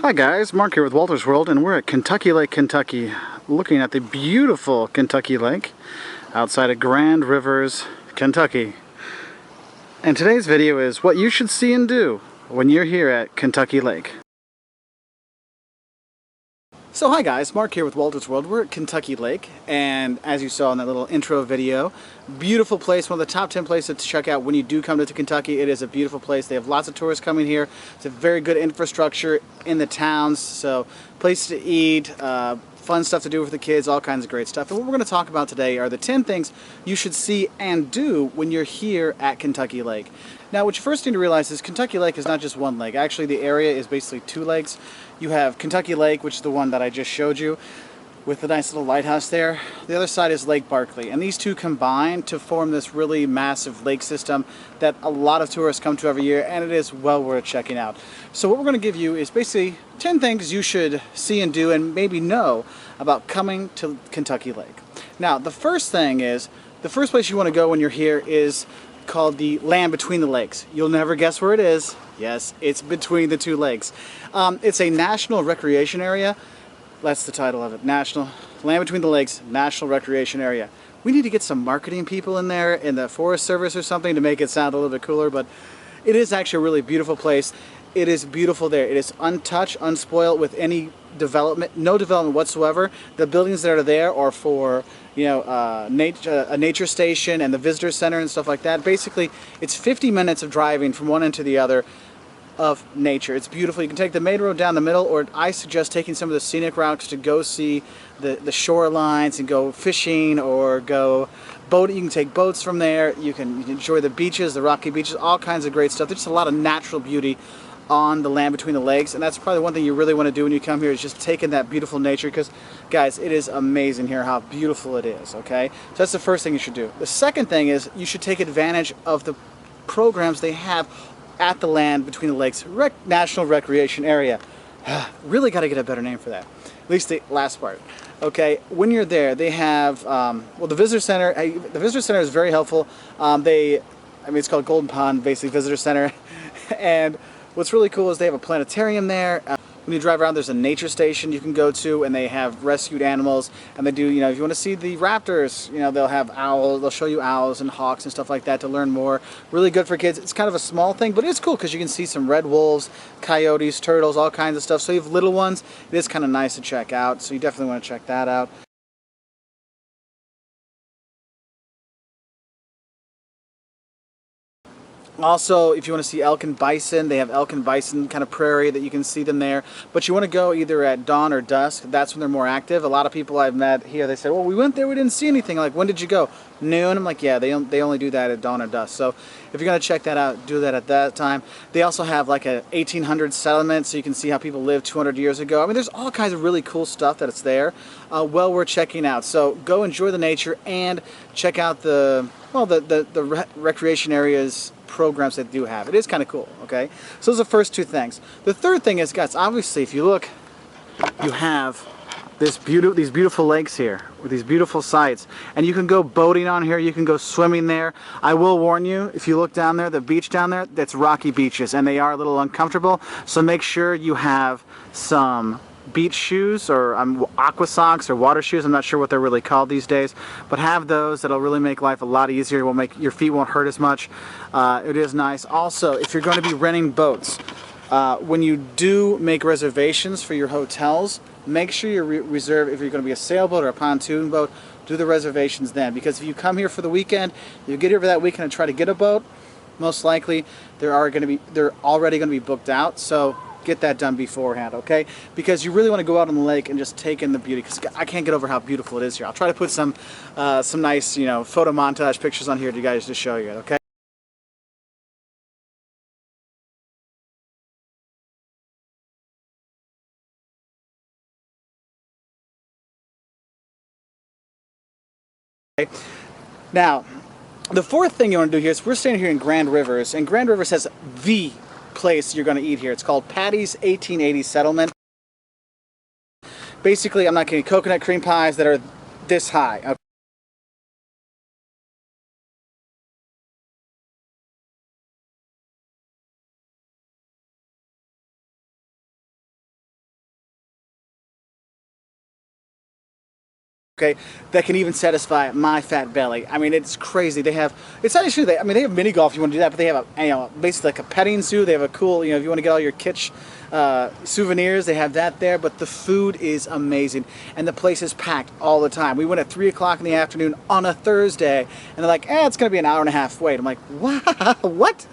Hi guys, Mark here with Walter's World, and we're at Kentucky Lake, Kentucky, looking at the beautiful Kentucky Lake outside of Grand Rivers, Kentucky. And today's video is what you should see and do when you're here at Kentucky Lake. So hi guys, Mark here with Walter's World. We're at Kentucky Lake, and as you saw in that little intro video, beautiful place, one of the top 10 places to check out when you do come to Kentucky. It is a beautiful place. They have lots of tourists coming here. It's a very good infrastructure in the towns, so place to eat, fun stuff to do with the kids, all kinds of great stuff. And what we're going to talk about today are the 10 things you should see and do when you're here at Kentucky Lake. Now, what you first need to realize is Kentucky Lake is not just one lake. Actually, the area is basically two lakes. You have Kentucky Lake, which is the one that I just showed you, with the nice little lighthouse there. The other side is Lake Barkley, and these two combine to form this really massive lake system that a lot of tourists come to every year, and it is well worth checking out. So what we're going to give you is basically 10 things you should see and do and maybe know about coming to Kentucky Lake. Now, the first thing is, the first place you want to go when you're here is called the land between the lakes. You'll never guess where it is. Yes, it's between the two lakes. It's a national recreation area. That's the title of it. National Land Between the Lakes National Recreation Area. We need to get some marketing people in there in the Forest Service or something to make it sound a little bit cooler, but it is actually a really beautiful place. It is beautiful there. It is untouched, unspoiled with any development, no development whatsoever. The buildings that are there are for, a nature station and the visitor center and stuff like that. Basically, it's 50 minutes of driving from one end to the other of nature. It's beautiful. You can take the main road down the middle, or I suggest taking some of the scenic routes to go see the shorelines and go fishing or go boating. You can take boats from there. You can enjoy the beaches, the rocky beaches, all kinds of great stuff. There's just a lot of natural beauty on the land between the lakes, and that's probably one thing you really want to do when you come here, is just take in that beautiful nature, because guys, it is amazing here how beautiful it is. Okay, so that's the first thing you should do. The second thing is you should take advantage of the programs they have at the land between the lakes National Recreation Area. Really got to get a better name for that, at least the last part. Okay, when you're there, they have well, the visitor center. The visitor center is very helpful. It's called Golden Pond, basically visitor center. And what's really cool is they have a planetarium there. When you drive around, there's a nature station you can go to, and they have rescued animals. And they do, if you want to see the raptors, they'll have owls. They'll show you owls and hawks and stuff like that to learn more. Really good for kids. It's kind of a small thing, but it's cool because you can see some red wolves, coyotes, turtles, all kinds of stuff. So you have little ones. It is kind of nice to check out. So you definitely want to check that out. Also, if you want to see elk and bison, they have elk and bison kind of prairie that you can see them there. But you want to go either at dawn or dusk. That's when they're more active. A lot of people I've met here, they said, well, we went there, we didn't see anything. Like, when did you go? Noon? I'm like, yeah, they only do that at dawn or dusk. So if you're going to check that out, do that at that time. They also have like a 1800 settlement, so you can see how people lived 200 years ago. I mean, there's all kinds of really cool stuff that it's there. Well worth checking out. So go enjoy the nature and check out the recreation areas programs that they do have. It is kind of cool. Okay, so those are the first two things. The third thing is, guys, obviously if you look, you have these beautiful lakes here with these beautiful sights, and you can go boating on here, you can go swimming there. I will warn you, if you look down there, the beach down there, that's rocky beaches, and they are a little uncomfortable, so make sure you have some beach shoes or aqua socks or water shoes. I'm not sure what they're really called these days, but have those. That'll really make life a lot easier. It will make your feet won't hurt as much. It is nice. Also, if you're going to be renting boats, when you do make reservations for your hotels, make sure you reserve, if you're going to be a sailboat or a pontoon boat, do the reservations then, because if you come here for the weekend, you get here for that weekend and try to get a boat, most likely they're already going to be booked out. So get that done beforehand, okay? Because you really want to go out on the lake and just take in the beauty, because I can't get over how beautiful it is here. I'll try to put some nice, photo montage pictures on here to you guys to show you, okay? Now, the fourth thing you want to do here is, we're standing here in Grand Rivers, and Grand Rivers has the place you're going to eat here. It's called Patti's 1880 Settlement. Basically, I'm not kidding, coconut cream pies that are this high. Okay? okay, that can even satisfy my fat belly. I mean, it's crazy. They have, it's not actually, I mean, they have mini golf if you want to do that, but they have a, you know, basically like a petting zoo. They have a cool, you know, if you want to get all your kitsch souvenirs, they have that there, but the food is amazing, and the place is packed all the time. We went at 3 o'clock in the afternoon on a Thursday, and they're like, it's going to be an hour and a half wait. I'm like, what?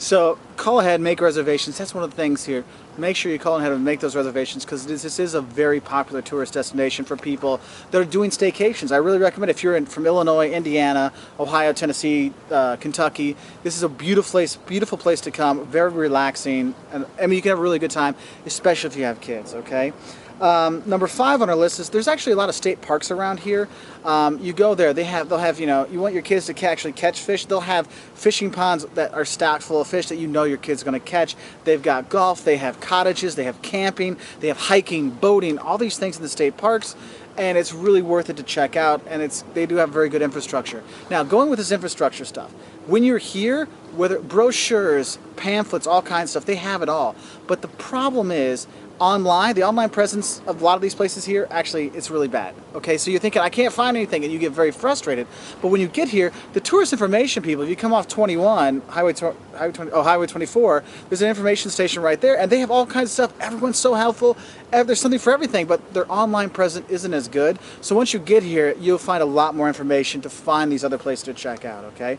So call ahead, make reservations. That's one of the things here. Make sure you call ahead and make those reservations, because this is a very popular tourist destination for people that are doing staycations. I really recommend, if you're from Illinois, Indiana, Ohio, Tennessee, Kentucky, this is a beautiful place to come. Very relaxing, and I mean, you can have a really good time, especially if you have kids. Okay. Number 5 on our list is, there's actually a lot of state parks around here. You go there, they'll have, you know, you want your kids to actually catch fish, they'll have fishing ponds that are stocked full of fish that you know your kid's going to catch. They've got golf, they have cottages, they have camping, they have hiking, boating, all these things in the state parks, and it's really worth it to check out, and they do have very good infrastructure. Now, going with this infrastructure stuff, when you're here, whether brochures, pamphlets, all kinds of stuff, they have it all. But the problem is, the online presence of a lot of these places here, actually, it's really bad. Okay, so you're thinking, I can't find anything, and you get very frustrated. But when you get here, the tourist information people, if you come off 21, Highway 24, there's an information station right there, and they have all kinds of stuff. Everyone's so helpful. There's something for everything, but their online presence isn't as good. So once you get here, you'll find a lot more information to find these other places to check out. Okay,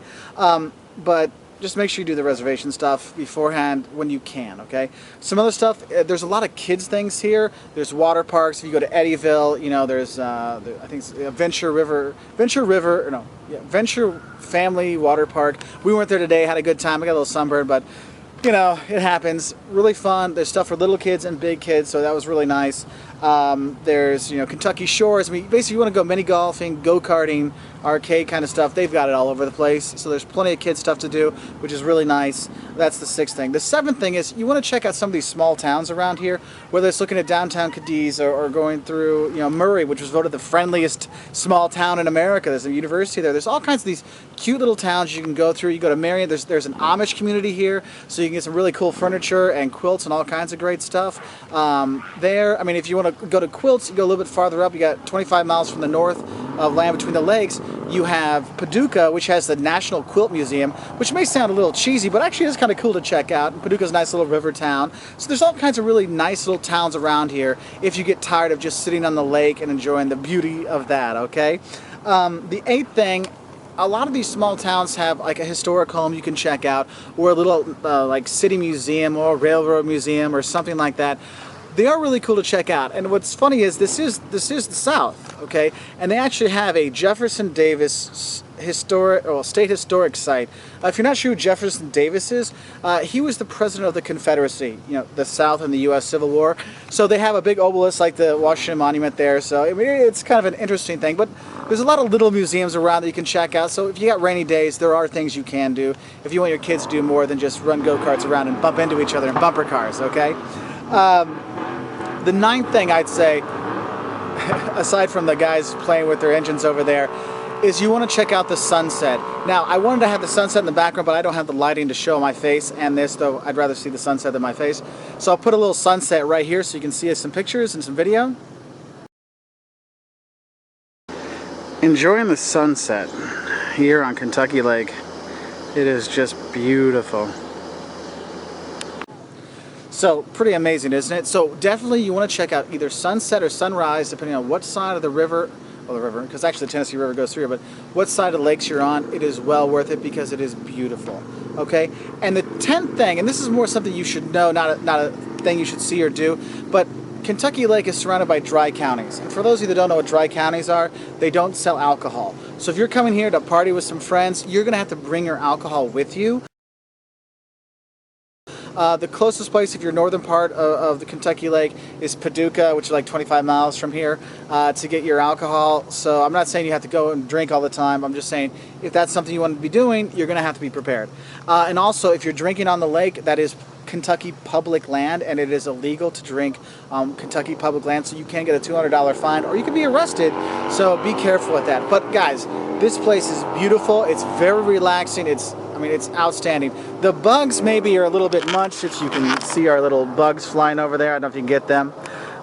but just make sure you do the reservation stuff beforehand when you can, okay? Some other stuff, there's a lot of kids things here. There's water parks. If you go to Eddyville, you know, there's, I think it's Venture Family Water Park. We went there today, had a good time. I got a little sunburn, but, you know, it happens. Really fun. There's stuff for little kids and big kids, so that was really nice. There's, you know, Kentucky Shores. I mean, basically you want to go mini golfing, go-karting, arcade kind of stuff. They've got it all over the place. So there's plenty of kids stuff to do, which is really nice. That's the 6th thing. The 7th thing is, you want to check out some of these small towns around here, whether it's looking at downtown Cadiz or going through, you know, Murray, which was voted the friendliest small town in America. There's a university there. There's all kinds of these cute little towns you can go through. You go to Marion, there's an Amish community here, so you can get some really cool furniture and quilts and all kinds of great stuff. There, I mean, if you want to go to Quilts, you go a little bit farther up. You got 25 miles from the north of Land Between the Lakes. You have Paducah, which has the National Quilt Museum, which may sound a little cheesy, but actually is kind of cool to check out. And Paducah's a nice little river town. So there's all kinds of really nice little towns around here if you get tired of just sitting on the lake and enjoying the beauty of that, okay? The 8th thing, a lot of these small towns have like a historic home you can check out, or a little like city museum or a railroad museum or something like that. They are really cool to check out, and what's funny is this is the South, okay? And they actually have a Jefferson Davis state historic site. If you're not sure who Jefferson Davis is, he was the president of the Confederacy, you know, the South in the U.S. Civil War. So they have a big obelisk like the Washington Monument there. So I mean, it's kind of an interesting thing. But there's a lot of little museums around that you can check out. So if you got rainy days, there are things you can do if you want your kids to do more than just run go-karts around and bump into each other in bumper cars, okay? The 9th thing I'd say, aside from the guys playing with their engines over there, is you want to check out the sunset. Now, I wanted to have the sunset in the background, but I don't have the lighting to show my face and this, though I'd rather see the sunset than my face. So I'll put a little sunset right here so you can see some pictures and some video. Enjoying the sunset here on Kentucky Lake. It is just beautiful. So, pretty amazing, isn't it? So, definitely you want to check out either sunset or sunrise, depending on what side of the river, because actually the Tennessee River goes through here, but what side of the lakes you're on. It is well worth it because it is beautiful, okay? And the 10th thing, and this is more something you should know, not a thing you should see or do, but Kentucky Lake is surrounded by dry counties. And for those of you that don't know what dry counties are, they don't sell alcohol. So if you're coming here to party with some friends, you're going to have to bring your alcohol with you. The closest place, if you're northern part of the Kentucky Lake, is Paducah, which is like 25 miles from here, to get your alcohol. So I'm not saying you have to go and drink all the time. I'm just saying if that's something you want to be doing, you're going to have to be prepared. And also, if you're drinking on the lake, that is Kentucky public land, and it is illegal to drink Kentucky public land, so you can get a $200 fine, or you can be arrested, so be careful with that. But guys, this place is beautiful. It's very relaxing. It's outstanding. The bugs maybe are a little bit much, if you can see our little bugs flying over there. I don't know if you can get them.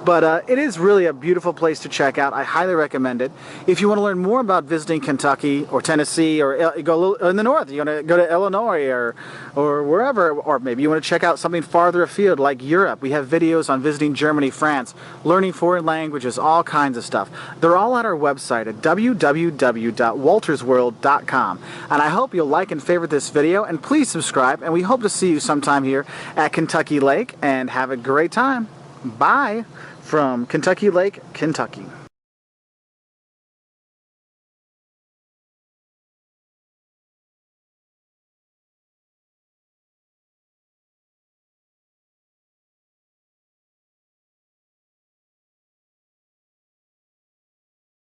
But it is really a beautiful place to check out. I highly recommend it. If you want to learn more about visiting Kentucky or Tennessee, or go a little in the north, you want to go to Illinois or wherever, or maybe you want to check out something farther afield like Europe. We have videos on visiting Germany, France, learning foreign languages, all kinds of stuff. They're all on our website at www.waltersworld.com. And I hope you'll like and favorite this video, and please subscribe, and we hope to see you sometime here at Kentucky Lake, and have a great time. Bye from Kentucky Lake, Kentucky.